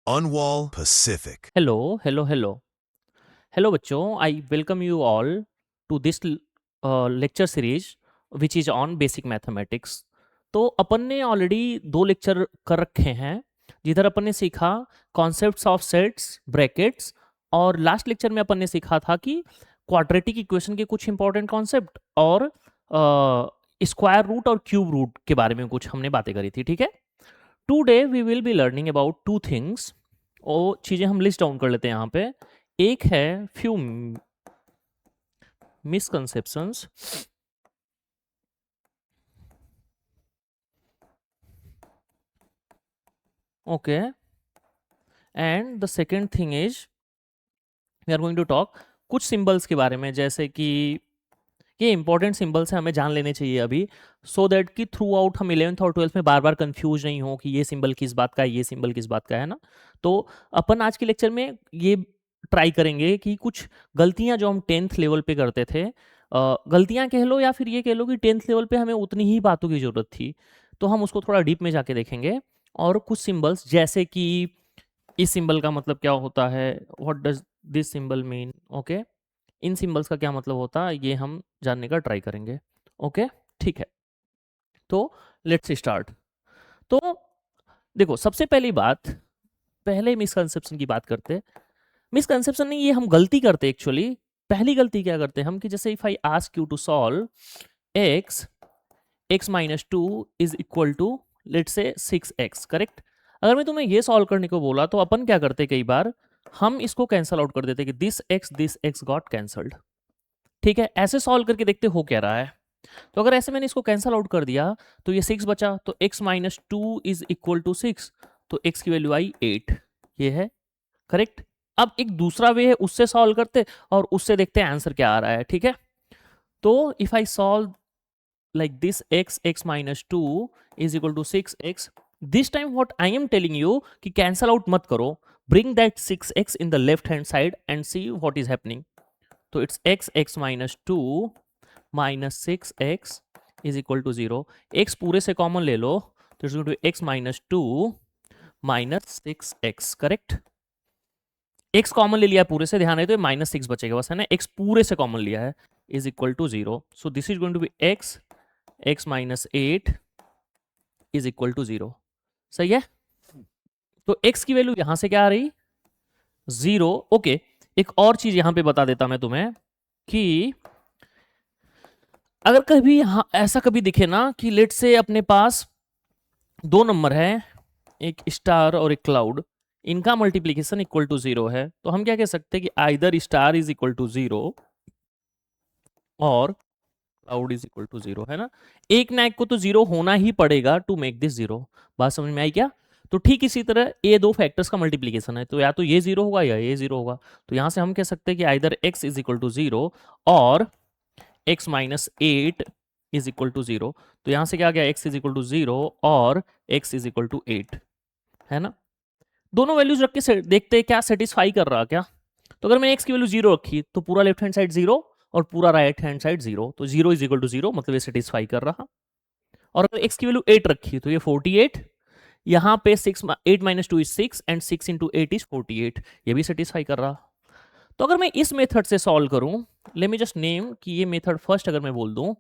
Unwall Pacific. Hello hello hello hello बच्चों, I welcome you all to this lecture series which is on basic mathematics. तो अपन ने already 2 lecture कर रखे हैं जिधर अपन ने सीखा कॉन्सेप्ट्स ऑफ सेट्स, ब्रैकेट्स, और लास्ट लेक्चर में अपन ने सीखा था कि क्वाड्रेटिक इक्वेशन के कुछ इंपॉर्टेंट कॉन्सेप्ट और स्क्वायर रूट और क्यूब रूट के बारे में कुछ हमने बातें करी थी। ठीक है, today we will be learning about 2 things. वो चीज़ें हम लिस्ट डाउन कर लेते हैं यहाँ पे। एक है few misconceptions, okay, and the second thing is we are going to talk कुछ सिंबल्स के बारे में, जैसे कि ये इंपॉर्टेंट सिंबल्स हैं, हमें जान लेने चाहिए अभी, सो दैट कि थ्रू आउट हम 11th और 12th में बार बार कंफ्यूज नहीं हो कि ये सिंबल किस बात का है, ये सिंबल किस बात का है ना। तो अपन आज के लेक्चर में ये ट्राई करेंगे कि कुछ गलतियां जो हम 10th लेवल पे करते थे, गलतियां कह लो या फिर ये कह लो कि 10th लेवल पे हमें उतनी ही बातों की जरूरत थी, तो हम उसको थोड़ा डीप में जाके देखेंगे। और कुछ सिंबल्स जैसे कि इस सिंबल का मतलब क्या होता है, what does this symbol mean, okay, in symbols का क्या मतलब होता है, ये हम जानने का ट्राई करेंगे। ओके, ठीक है, तो लेट्स स्टार्ट। तो देखो, सबसे पहली बात, पहले मिसकंसेप्शन की बात करते। मिसकंसेप्शन नहीं, ये हम गलती करते एक्चुअली। पहली गलती क्या करते हैं हम कि जैसे if I ask you to solve x x minus two is equal to let's say 6x, correct. अगर मैं तुम्हें ये सॉल्व करने को बोला तो अपन क्या करते, कई बार हम इसको कैंसल आउट कर देते कि दिस एक्स गॉट कैंसल्ड। ठीक है, ऐसे सॉल्व करके देखते हो क्या रहा है। तो अगर ऐसे मैंने इसको कैंसल आउट कर दिया तो ये 6 बचा, तो x minus two is equal to 6, तो x की वैल्यू आई 8, ये है करेक्ट। अब एक दूसरा वे है, उससे सॉल्व करते और उससे देखते हैं आंसर क्या आ रहा है। ठीक है, तो if I solve like this x minus two is equal to 6x, this time what I am telling you कि कैंसल आउट मत करो, bring that 6x in the left hand side and see what is happening. तो it's x minus two minus 6x is equal to 0। x पूरे से common ले लो तो it's going to x minus two minus 6x, correct. x common ले लिया है पूरे से, ध्यान रहे, तो माइनस 6 बचेगा बस, है ना। x पूरे से कॉमन लिया है, is equal to 0, so this is going to be x minus 8 is equal to 0। सही है, तो x की वैल्यू यहां से क्या आ रही, 0। ओके, एक और चीज यहां पे बता देता मैं तुम्हें कि अगर कभी यहाँ ऐसा कभी दिखे ना कि लेट से अपने पास 2 नंबर है, एक स्टार और एक क्लाउड, इनका मल्टीप्लीकेशन इक्वल टू 0 है, तो हम क्या कह सकते हैं कि either star is equal to 0 और क्लाउड इज इक्वल टू 0, है ना। एक ना एक को तो 0 होना ही पड़ेगा टू मेक दिस 0। बात समझ में आई क्या। तो ठीक इसी तरह ये दो फैक्टर्स का मल्टीप्लीकेशन है, तो या तो ये 0 होगा या ये 0 होगा। तो यहां से हम कह सकते हैं कि either x is equal to 0 और x minus 8 is equal to 0। तो यहां से क्या आ गया, x इज इक्वल टू 0 और x इज इक्वल टू 8, है ना। दोनों वैल्यूज रख के देखते हैं क्या सेटिस्फाई कर रहा क्या। तो अगर मैंने x की वैल्यू 0 रखी तो पूरा लेफ्ट हैंड साइड 0 और पूरा राइट हैंड साइड 0, तो 0 इज इक्वल टू 0 मतलब ये सेटिस्फाई कर रहा। और अगर x की वैल्यू 8 रखी तो ये 48, यहाँ पे 6 8 minus 2 is 6 and 6 into 8 is 48, ये भी सेटिस्फाई कर रहा। तो अगर मैं इस मेथड से सॉल्व करूं, लेट मी जस्ट नेम कि ये मेथड फर्स्ट अगर मैं बोल दूं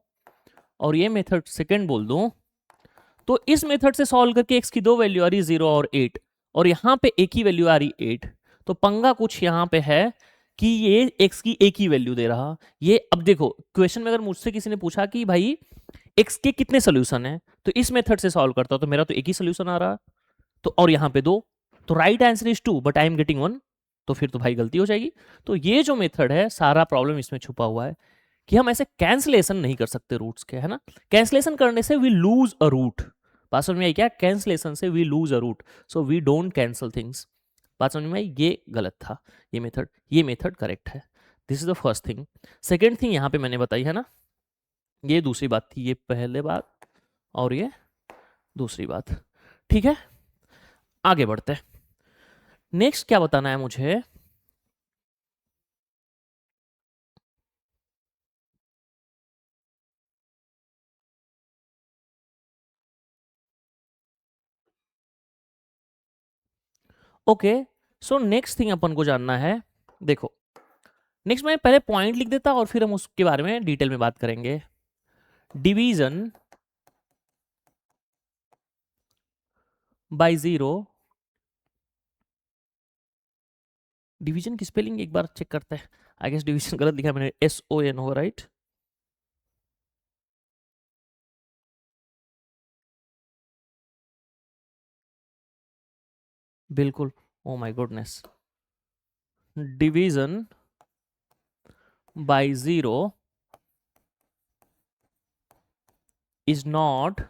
और ये मेथड सेकंड बोल दूं, तो इस मेथड से सॉल्व करके x की दो वैल्यू आ रही 0 और 8, और यहां पे एक ही वैल्यू आ रही 8। तो पंगा कुछ यहां पे है कि ये x की एक ही वैल्यू दे रहा। ये अब देखो, क्वेश्चन में अगर मुझसे किसी ने पूछा कि भाई x के कितने सोल्यूशन है, तो इस मेथड से सॉल्व करता तो मेरा तो एक ही सोल्यूशन आ रहा, तो और यहां पे दो, तो right answer is 2 but I am getting 1, तो फिर तो भाई गलती हो जाएगी। तो ये जो मेथड है, सारा प्रॉब्लम इसमें छुपा हुआ है कि हम ऐसे कैंसलेशन नहीं कर सकते रूट्स के, है ना। कैंसलेशन करने से वी लूज अ रूट। बात समझ में आई क्या, कैंसलेशन से we lose a root, so we don't cancel things. बात समझ में आई, ये गलत था ये मेथड करेक्ट है। This is the first thing. Second thing यहां पे मैंने बताई है ना, ये दूसरी बात थी, ये पहले बात और ये दूसरी बात। ठीक है, आगे बढ़ते हैं। नेक्स्ट क्या बताना है मुझे, ओके, सो नेक्स्ट थिंग अपन को जानना है, देखो नेक्स्ट मैं पहले पॉइंट लिख देता और फिर हम उसके बारे में डिटेल में बात करेंगे। डिवीजन बाय जीरो, डिवीजन की स्पेलिंग एक बार चेक करते हैं। आई गेस डिवीजन गलत लिखा मैंने, SON होगा, राइट? बिल्कुल, oh my goodness. Division bye zero is not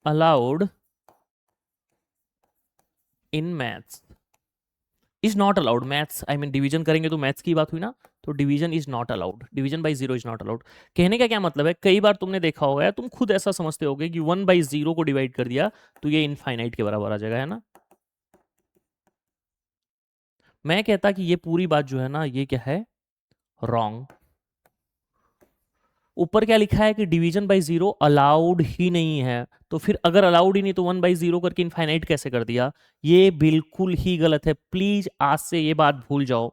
allowed in maths. Is not allowed, maths I mean division करेंगे तो मैथ्स की बात हुई ना, तो division is not allowed, division bye zero is not allowed. कहने का क्या मतलब है, कई बार तुमने देखा होगा, तुम खुद ऐसा समझते होगे कि 1/0 को डिवाइड कर दिया तो ये इनफाइनाइट के बराबर आ जाएगा, है ना? मैं कहता कि ये पूरी बात जो है ना, ये क्या है, रॉन्ग। ऊपर क्या लिखा है कि डिवीजन बाय जीरो अलाउड ही नहीं है, तो फिर अगर अलाउड ही नहीं तो 1/0 करके इनफाइनाइट कैसे कर दिया? ये बिल्कुल ही गलत है, प्लीज आज से ये बात भूल जाओ।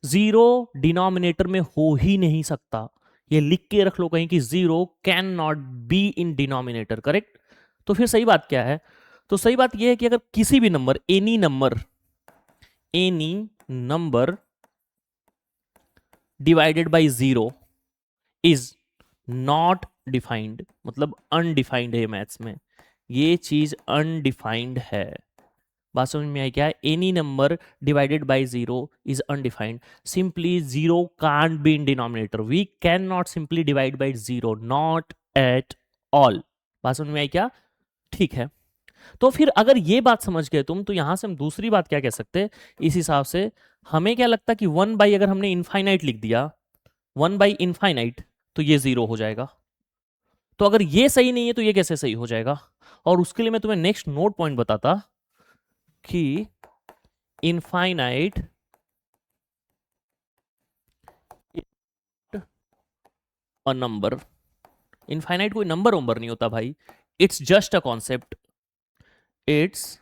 जीरो डिनोमिनेटर में हो ही नहीं सकता, ये लिख के रख लो कहीं कि zero can not be in denominator, correct? तो फिर सही बात क्या है? तो सही बात यह है कि अगर किसी भी number, any number divided by zero is not defined, मतलब अनडिफाइंड है मैथ्स में, ये चीज अनडिफाइंड है। बात समझ में आई क्या? Any number divided by zero is undefined, simply zero can't be in denominator, we can not simply divide by zero, not at all. बात समझ में आई क्या? ठीक है, तो फिर अगर ये बात समझ गए तुम, तो यहां से हम दूसरी बात क्या कह सकते हैं इस हिसाब से? हमें क्या लगता है कि 1/, अगर हमने इनफाइनाइट लिख दिया, 1/∞, तो ये जीरो हो जाएगा। तो अगर ये सही नहीं है तो ये कैसे सही हो जाएगा? और उसके लिए मैं तुम्हें नेक्स्ट नोट पॉइंट बताता कि इनफाइनाइट अ नंबर, इनफाइनाइट कोई नंबर वंबर नहीं होता भाई, it's just a concept, it's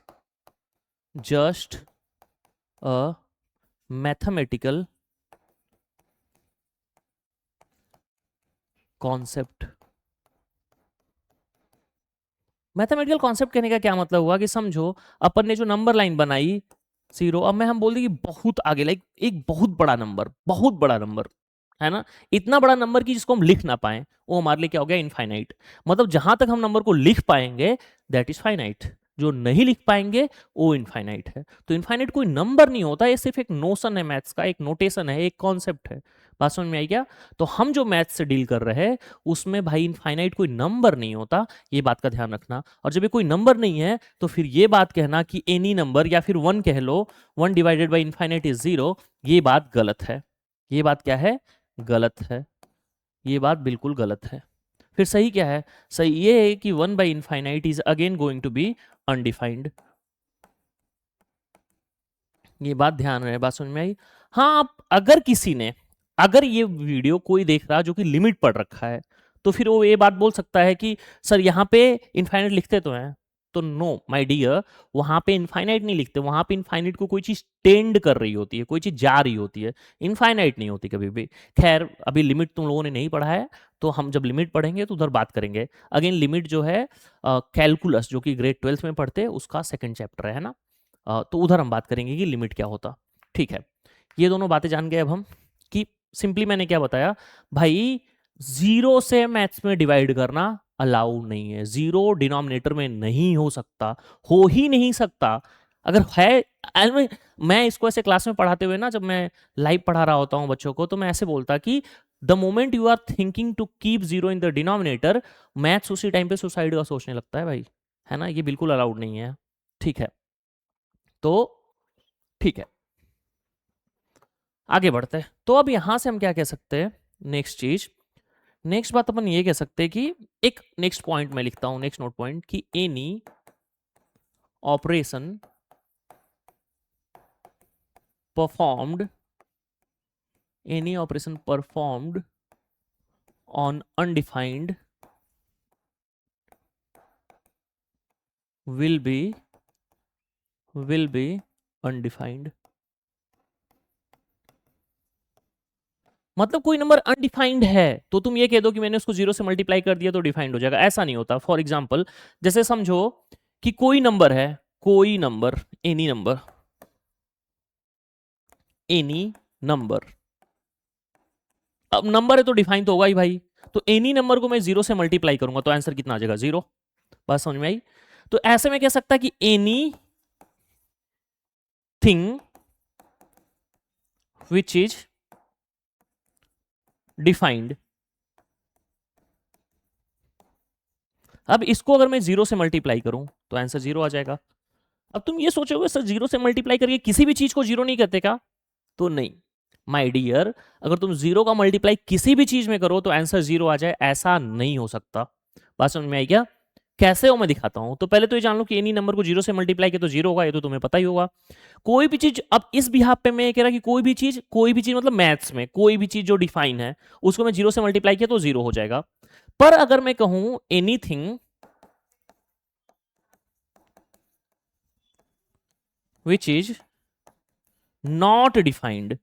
just a mathematical concept. Mathematical concept कहने का क्या मतलब हुआ कि समझो अपन ने जो नंबर लाइन बनाई जीरो, अब मैं हम बोल दें कि बहुत आगे, लाइक एक बहुत बड़ा नंबर, बहुत बड़ा नंबर है ना, इतना बड़ा नंबर कि जिसको हम लिख ना पाए, वो हमारे लिए क्या हो गया, इनफाइनाइट। मतलब जहां तक हम नंबर को लिख पाएंगे दैट इज फाइनाइट, जो नहीं लिख पाएंगे वो इनफाइनाइट है। तो इनफाइनाइट कोई नंबर नहीं होता, ये सिर्फ एक नोशन है मैथ्स का, एक नोटेशन है, एक कॉन्सेप्ट है। बात समझ में आई क्या? तो हम जो मैथ्स से डील कर रहे हैं उसमें भाई इनफाइनाइट कोई नंबर नहीं होता, ये बात का ध्यान रखना। और जब ये कोई नंबर नहीं है तो फिर ये बात कहना कि एनी नंबर, या फिर वन कह लो, 1/∞ इज जीरो, ये बात गलत है। ये बात क्या है? गलत है, ये बात बिल्कुल गलत है। फिर सही क्या है? सही ये है कि 1/∞ is again going to be undefined. ये बात ध्यान रहे, बात समझ में आई? हाँ, आप अगर किसी ने, अगर ये वीडियो कोई देख रहा जो कि लिमिट पढ़ रखा है, तो फिर वो ये बात बोल सकता है कि सर यहाँ पे इनफाइनाइट लिखते तो हैं, तो नो माय डियर, वहां पे इनफाइनाइट नहीं लिखते, वहां पे इनफाइनाइट को कोई चीज टेंड कर रही होती है, कोई चीज जा रही होती है, इनफाइनाइट नहीं होती कभी भी। खैर अभी लिमिट तुम लोगों ने नहीं पढ़ा है, तो हम जब लिमिट पढ़ेंगे तो उधर बात करेंगे। अगेन लिमिट जो है कैलकुलस, जो कि ग्रेड 12th में पढ़ते हैं, उसका सेकंड चैप्टर है ना, तो उधर हम बात करेंगे कि लिमिट क्या होता। ठीक है, ये दोनों बातें जान गए अब हम कि सिंपली मैंने क्या बताया भाई, जीरो से मैथ्स में डिवाइड करना अलाउ नहीं है, जीरो डिनोमिनेटर में नहीं हो सकता, हो ही नहीं सकता। अगर है, मैं इसको ऐसे क्लास में पढ़ाते हुए ना, जब मैं लाइव पढ़ा रहा होता हूँ बच्चों को, तो मैं ऐसे बोलता कि the moment you are thinking to keep zero in the denominator, maths उसी टाइम पे सुसाइड का सोचने लगता है भाई, है ना, ये बिल्कुल अलाउड नहीं है। ठीक है, तो ठीक है, आगे बढ़ते हैं। तो अब यहां से हम क्या कह सकते हैं, नेक्स्ट चीज, नेक्स्ट बात अपन ये कह सकते हैं कि एक नेक्स्ट पॉइंट मैं लिखता हूं, नेक्स्ट नोट पॉइंट, कि any operation performed, any operation performed on undefined will be will be undefined। मतलब कोई नंबर अनडिफाइंड है तो तुम ये कह दो कि मैंने उसको 0 से मल्टीप्लाई कर दिया तो डिफाइंड हो जाएगा, ऐसा नहीं होता। फॉर एग्जाम्पल जैसे समझो कि कोई नंबर है, कोई number, any number, any number, अब नंबर है तो डिफाइन तो होगा ही भाई। तो एनी नंबर को मैं 0 से मल्टीप्लाई करूंगा तो आंसर कितना आ जाएगा? 0। बात समझ में आई? तो ऐसे में कह सकता कि any thing which is defined. अब इसको अगर मैं 0 से मल्टीप्लाई करूं तो आंसर 0 आ जाएगा। अब तुम ये सोचोगे सर 0 से मल्टीप्लाई करके किसी भी चीज को 0 नहीं करते क्या? तो नहीं माय डियर, अगर तुम 0 का मल्टीप्लाई किसी भी चीज में करो तो आंसर 0 आ जाए, ऐसा नहीं हो सकता। बात समझ में आई क्या? कैसे हो मैं दिखाता हूं। तो पहले तो ये जान लो कि एनी नंबर को 0 से मल्टीप्लाई किया तो 0 होगा, ये तो तुम्हें पता ही होगा। कोई भी चीज, अब इस बिहाफ पे मैं कह रहा कि कोई भी चीज मतलब मैथ्स में कोई भी चीज जो डिफाइन है उसको मैं 0 से मल्टीप्लाई किया तो 0 हो जाएगा। पर अगर मैं कहूं anything which is not defined,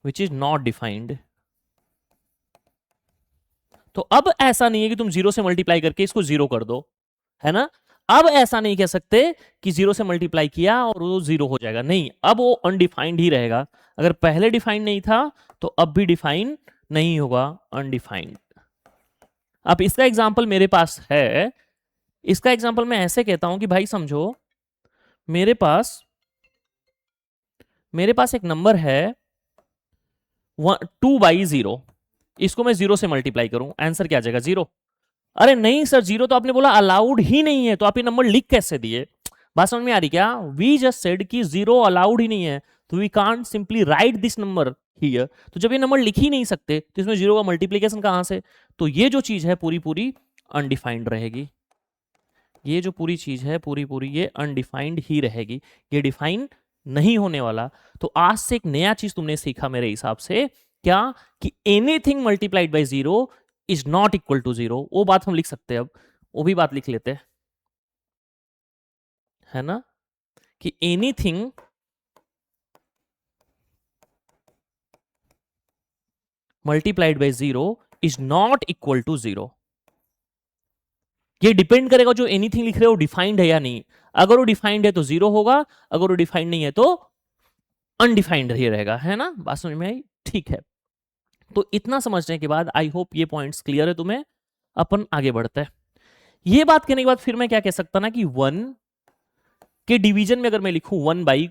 which is not defined, तो अब ऐसा नहीं है कि तुम 0 से मल्टीप्लाई करके इसको 0 कर दो, है ना? अब ऐसा नहीं कह सकते कि 0 से मल्टीप्लाई किया और वो 0 हो जाएगा, नहीं, अब वो अनडिफाइंड ही रहेगा। अगर पहले डिफाइंड नहीं था तो अब भी डिफाइन नहीं होगा, अनडिफाइंड। अब इसका एग्जांपल मेरे पास है। इसका एग्जांपल मैं ऐसे कहता हूं कि भाई समझो मेरे पास एक नंबर है 2/0, इसको मैं 0 से मल्टीप्लाई करूं, आंसर क्या आ जाएगा? 0। अरे नहीं सर, 0 तो आपने बोला अलाउड ही नहीं है, तो आप ये नंबर लिख कैसे दिए? बात समझ में आ रही क्या? वी जस्ट सेड कि 0 अलाउड ही नहीं है, तो we can't simply write this number here. तो जब ये नंबर लिख ही नहीं सकते तो इसमें 0 का मल्टीप्लीकेशन कहां से? तो ये जो चीज है पूरी पूरी अनडिफाइंड रहेगी। ये जो पूरी चीज है पूरी पूरी ये अनडिफाइंड ही रहेगी, ये डिफाइन नहीं होने वाला। तो आज से एक नया चीज तुमने सीखा मेरे हिसाब से, क्या? कि anything multiplied by 0 is not equal to 0। वो बात हम लिख सकते हैं, अब वो भी बात लिख लेते हैं, है ना? कि anything multiplied by 0 is not equal to 0। ये डिपेंड करेगा जो एनीथिंग लिख रहे हो डिफाइंड है या नहीं। अगर वो डिफाइंड है तो 0 होगा, अगर वो डिफाइंड नहीं है तो अनडिफाइंड ही रहेगा, है ना? बात समझ में आई? ठीक है, तो इतना समझने के बाद आई होप ये पॉइंट्स क्लियर है तुम्हें। अपन आगे बढ़ते हैं। ये बात कहने के बाद फिर मैं क्या कह सकता ना कि 1 के डिवीजन में अगर मैं लिखूं 1 by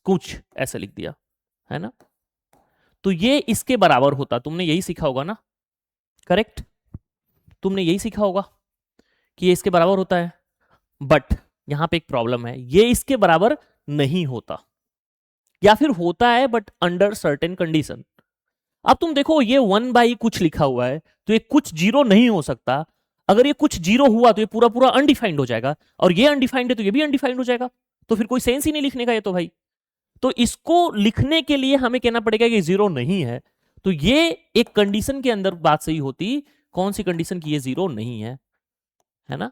कुछ, ऐसे लिख दिया, है ना? तो ये इसके बराबर होता। तुमने यही सीखा होगा ना? करेक्ट, तुमने यही सीखा होगा कि ये इसके बराबर होता है। बट यहां पे एक प्रॉब्लम है, ये इसके बराबर नहीं होता, या फिर होता है बट अंडर सर्टेन कंडीशन। अब तुम देखो ये 1 by कुछ लिखा हुआ है तो ये कुछ 0 नहीं हो सकता। अगर ये कुछ 0 हुआ तो ये पूरा पूरा अनडिफाइंड हो जाएगा, और ये अनडिफाइंड है तो ये भी अनडिफाइंड हो जाएगा। तो फिर कोई सेंस ही नहीं लिखने का ये तो भाई। तो इसको लिखने के लिए हमें कहना पड़ेगा कि 0 नहीं है। तो ये एक कंडीशन के अंदर बात सही होती। कौन सी कंडीशन की ये 0 नहीं है ना?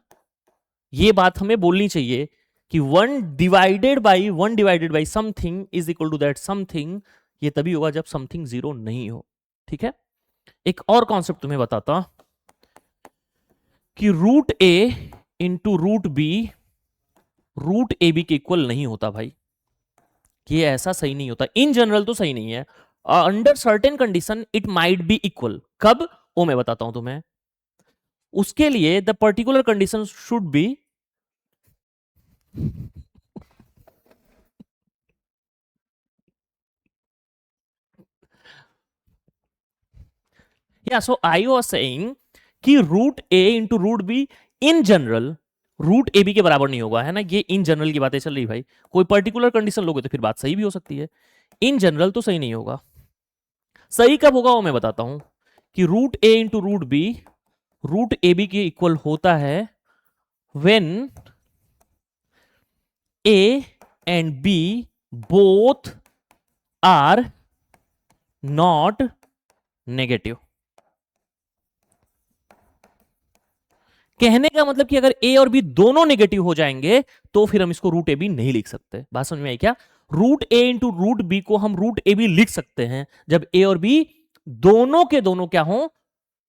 ये बात हमें बोलनी चाहिए कि 1 divided by something is equal to that something. ये तभी होगा जब समथिंग 0 नहीं हो। ठीक है, एक और कॉन्सेप्ट तुम्हें बताता कि root A into root A B के इक्वल नहीं होता भाई। ये ऐसा सही नहीं होता, इन जनरल तो सही नहीं है। Under certain condition it might be equal. कब? वो मैं बताता हूं तुम्हें। उसके लिए the particular condition should be या सो आई वाज सेइंग कि root A into root B in general root A B के बराबर नहीं होगा, है ना? ये इन जनरल की बातें चल रही भाई। कोई पर्टिकुलर कंडीशन लोगे तो फिर बात सही भी हो सकती है, इन जनरल तो सही नहीं होगा। सही कब होगा वो मैं बताता हूं कि root A into root A B के इक्वल होता है when A and B both are not negative. कहने का मतलब कि अगर ए और बी दोनों नेगेटिव हो जाएंगे तो फिर हम इसको रूट ए बी नहीं लिख सकते। बात समझ में आई क्या? Root A into root B को हम रूट ए बी लिख सकते हैं जब ए और बी दोनों के दोनों क्या हो,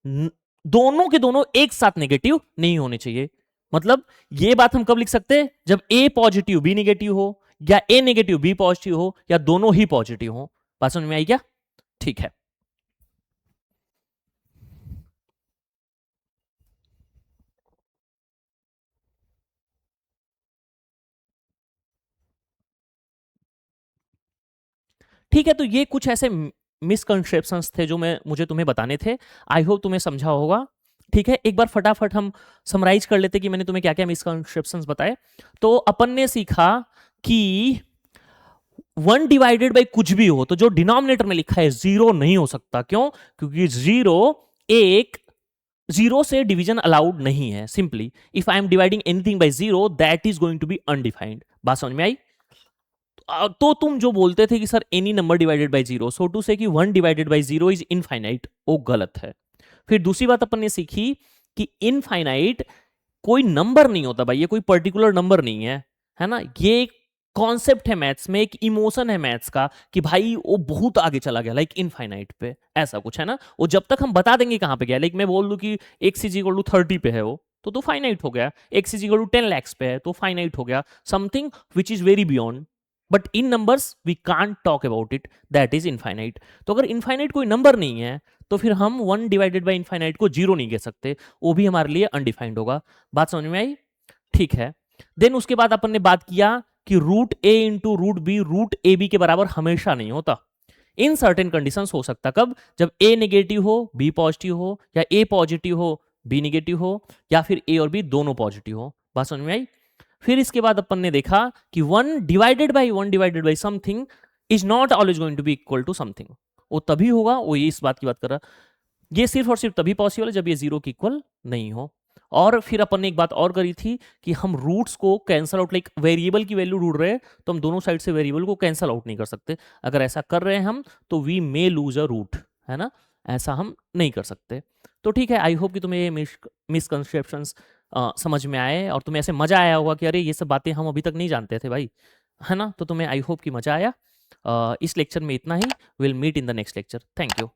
दोनों के दोनों एक साथ नेगेटिव नहीं होने चाहिए। मतलब ये बात हम कब लिख सकते हैं? जब ए पॉजिटिव बी नेगेटिव हो, या ए नेगेटिव बी पॉजिटिव हो, या दोनों ही पॉजिटिव हो। बात समझ में आई क्या? ठीक है। ठीक है, तो ये कुछ ऐसे मिसकंसेप्शंस थे जो मुझे तुम्हें बताने थे। आई होप तुम्हें समझा होगा। ठीक है, एक बार फटाफट हम समराइज कर लेते कि मैंने तुम्हें क्या क्या मिसकंसेप्शंस बताए। तो अपन ने सीखा कि 1 डिवाइडेड बाई कुछ भी हो तो जो डिनोमिनेटर में लिखा है जीरो नहीं हो सकता। क्यों? क्योंकि जीरो से डिवीजन अलाउड नहीं है। Simply if I am dividing anything by zero that is going to be undefined. बात समझ में आई? तो तुम जो बोलते थे कि sir any number divided by zero, so to say कि 1 divided by zero is infinite, वो गलत है। फिर दूसरी बात अपन ने सीखी कि इनफाइनाइट कोई नंबर नहीं होता भाई, ये कोई पर्टिकुलर नंबर नहीं है ना। ये एक कॉन्सेप्ट है मैथ्स में, एक इमोशन है मैथ्स का कि भाई वो बहुत आगे चला गया, लाइक इनफाइनाइट पे, ऐसा कुछ है ना। वो जब तक हम बता देंगे कहां पे गया, लाइक मैं बोल दूं कि x इज इक्वल टू 30 पे है वो, तो फाइनाइट हो गया। x is equal to 10 lakhs पे है तो फाइनाइट हो गया। Something which is very beyond, but in numbers we can't talk about it, that is infinite. तो अगर इनफाइनाइट कोई नंबर नहीं है तो फिर हम 1 डिवाइडेड बाई इनफाइनाइट को जीरो नहीं कह सकते, वो भी हमारे लिए अनडिफाइंड होगा। बात समझ में आई? ठीक है। देन उसके बाद अपन ने बात किया कि root A into root B root A B के बराबर हमेशा नहीं होता। इन सर्टेन कंडीशंस हो सकता। कब? जब ए नेगेटिव हो बी पॉजिटिव हो, या ए पॉजिटिव हो बी नेगेटिव हो, या फिर ए और बी दोनों पॉजिटिव हो। बात समझ में आई? फिर इसके बाद अपन ने देखा कि 1 divided by something is not always going to be equal to something. वो तभी होगा, वो ये इस बात की बात कर रहा, ये सिर्फ और सिर्फ तभी पॉसिबल है जब ये जीरो की इक्वल नहीं हो। और फिर अपन ने एक बात और करी थी कि हम रूट्स को कैंसल आउट, लाइक वेरिएबल की वैल्यू ढूंढ रहे हैं तो हम दोनों साइड से वेरिएबल को कैंसल आउट नहीं कर सकते। अगर ऐसा कर रहे हैं हम तो we may lose a root, है ना, ऐसा हम नहीं कर सकते। तो ठीक है, आई होप कि तुम्हें ये मिसकंसेप्शंस समझ में आए और तुम्हें ऐसे मजा आया होगा कि अरे ये सब बातें हम अभी तक नहीं जानते थे भाई, है ना। तो तुम्हें आई होप कि मजा आया। इस लेक्चर में इतना ही। Will meet in the next lecture. Thank you.